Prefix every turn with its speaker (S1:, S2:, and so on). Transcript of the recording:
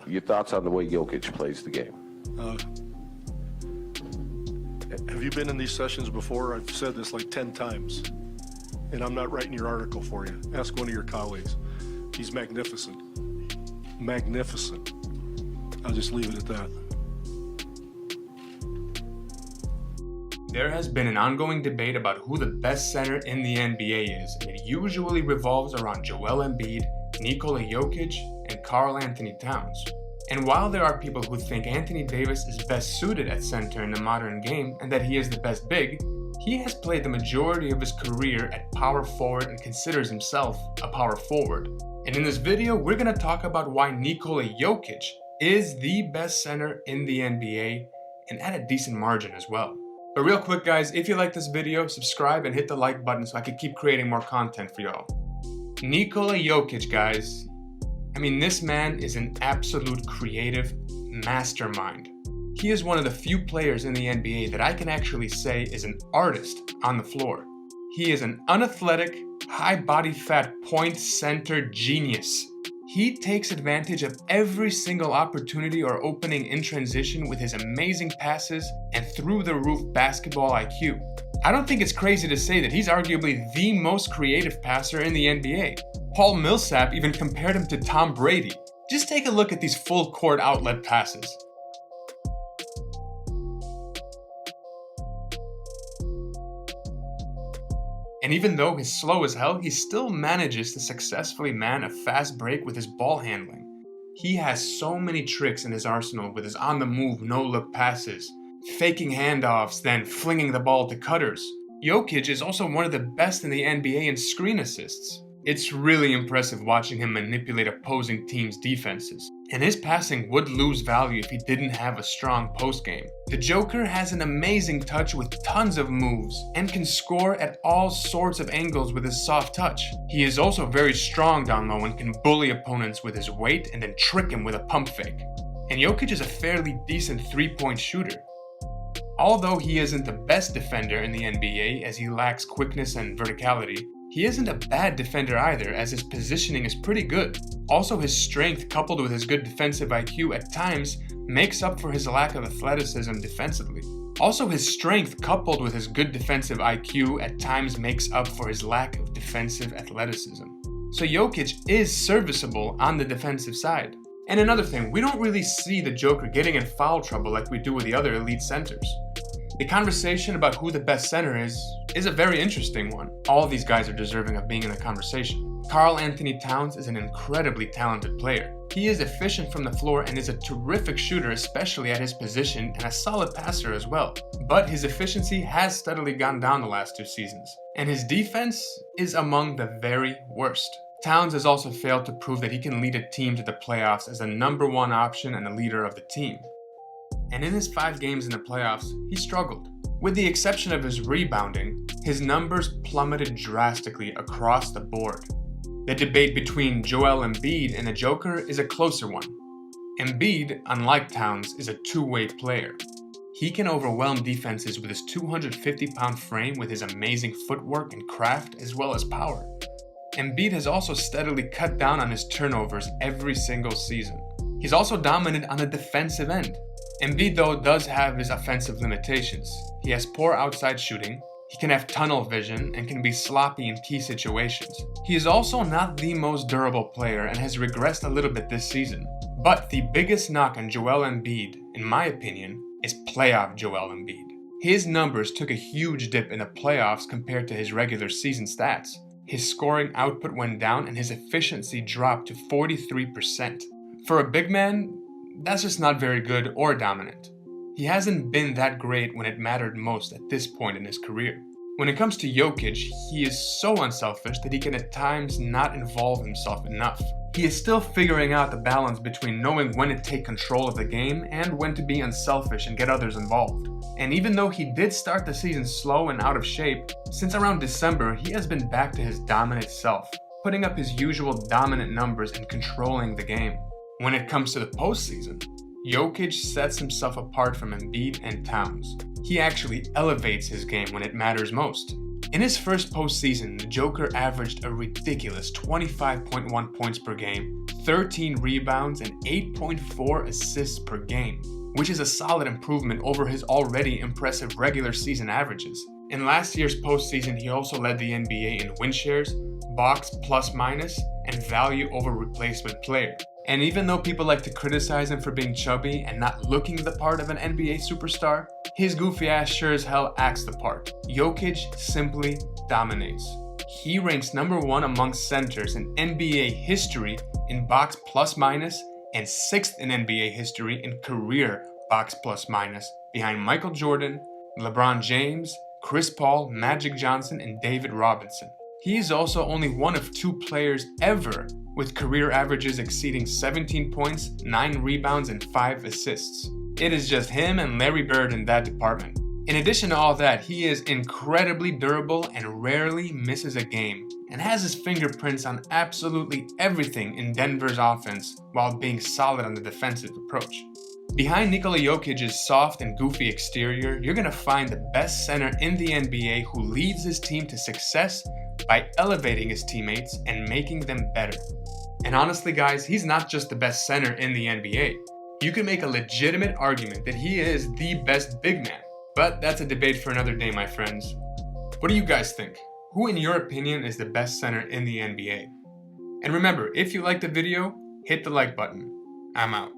S1: Your thoughts on the way Jokic plays the game?
S2: Have you been in these sessions before? I've said this like 10 times, and I'm not writing your article for you. Ask one of your colleagues. He's magnificent. Magnificent. I'll just leave it at that.
S3: There has been an ongoing debate about who the best center in the NBA is, and it usually revolves around Joel Embiid, Nikola Jokic, and Karl Anthony Towns. And while there are people who think Anthony Davis is best suited at center in the modern game and that he is the best big, he has played the majority of his career at power forward and considers himself a power forward. And in this video, we're going to talk about why Nikola Jokic is the best center in the NBA and at a decent margin as well. But real quick guys, if you like this video, subscribe and hit the like button so I can keep creating more content for y'all. Nikola Jokic, guys. I mean, this man is an absolute creative mastermind. He is one of the few players in the NBA that I can actually say is an artist on the floor. He is an unathletic, high body fat point center genius. He takes advantage of every single opportunity or opening in transition with his amazing passes and through-the-roof basketball IQ. I don't think it's crazy to say that he's arguably the most creative passer in the NBA. Paul Millsap even compared him to Tom Brady. Just take a look at these full-court outlet passes. And even though he's slow as hell, he still manages to successfully man a fast break with his ball handling. He has so many tricks in his arsenal with his on-the-move, no-look passes, faking handoffs, then flinging the ball to cutters. Jokic is also one of the best in the NBA in screen assists. It's really impressive watching him manipulate opposing teams' defenses. And his passing would lose value if he didn't have a strong post game. The Joker has an amazing touch with tons of moves and can score at all sorts of angles with his soft touch. He is also very strong down low and can bully opponents with his weight and then trick him with a pump fake. And Jokic is a fairly decent three-point shooter. Although he isn't the best defender in the NBA as he lacks quickness and verticality, he isn't a bad defender either, as his positioning is pretty good. Also, his strength coupled with his good defensive IQ at times makes up for his lack of athleticism defensively. So Jokic is serviceable on the defensive side. And another thing, we don't really see the Joker getting in foul trouble like we do with the other elite centers. The conversation about who the best center is a very interesting one. All of these guys are deserving of being in the conversation. Karl Anthony Towns is an incredibly talented player. He is efficient from the floor and is a terrific shooter, especially at his position, and a solid passer as well. But his efficiency has steadily gone down the last 2 seasons, and his defense is among the very worst. Towns has also failed to prove that he can lead a team to the playoffs as a number 1 option and a leader of the team. And in his 5 games in the playoffs, he struggled. With the exception of his rebounding, his numbers plummeted drastically across the board. The debate between Joel Embiid and the Joker is a closer one. Embiid, unlike Towns, is a two-way player. He can overwhelm defenses with his 250-pound frame with his amazing footwork and craft as well as power. Embiid has also steadily cut down on his turnovers every single season. He's also dominant on the defensive end. Embiid, though, does have his offensive limitations. He has poor outside shooting, he can have tunnel vision, and can be sloppy in key situations. He is also not the most durable player and has regressed a little bit this season. But the biggest knock on Joel Embiid, in my opinion, is playoff Joel Embiid. His numbers took a huge dip in the playoffs compared to his regular season stats. His scoring output went down and his efficiency dropped to 43%. For a big man, that's just not very good or dominant. He hasn't been that great when it mattered most at this point in his career. When it comes to Jokic, he is so unselfish that he can at times not involve himself enough. He is still figuring out the balance between knowing when to take control of the game and when to be unselfish and get others involved. And even though he did start the season slow and out of shape, since around December he has been back to his dominant self, putting up his usual dominant numbers and controlling the game. When it comes to the postseason, Jokic sets himself apart from Embiid and Towns. He actually elevates his game when it matters most. In his first postseason, the Joker averaged a ridiculous 25.1 points per game, 13 rebounds, and 8.4 assists per game, which is a solid improvement over his already impressive regular season averages. In last year's postseason, he also led the NBA in win shares, box plus minus, and value over replacement player. And even though people like to criticize him for being chubby and not looking the part of an NBA superstar, his goofy ass sure as hell acts the part. Jokic simply dominates. He ranks number 1 amongst centers in NBA history in box plus minus and 6th in NBA history in career box plus minus, behind Michael Jordan, LeBron James, Chris Paul, Magic Johnson, and David Robinson. He is also only one of 2 players ever with career averages exceeding 17 points, 9 rebounds, and 5 assists. It is just him and Larry Bird in that department. In addition to all that, he is incredibly durable and rarely misses a game, and has his fingerprints on absolutely everything in Denver's offense while being solid on the defensive approach. Behind Nikola Jokic's soft and goofy exterior, you're gonna find the best center in the NBA who leads his team to success by elevating his teammates and making them better. And honestly guys, he's not just the best center in the NBA. You can make a legitimate argument that he is the best big man, but that's a debate for another day, my friends. What do you guys think? Who in your opinion is the best center in the NBA? And remember, if you liked the video, hit the like button. I'm out.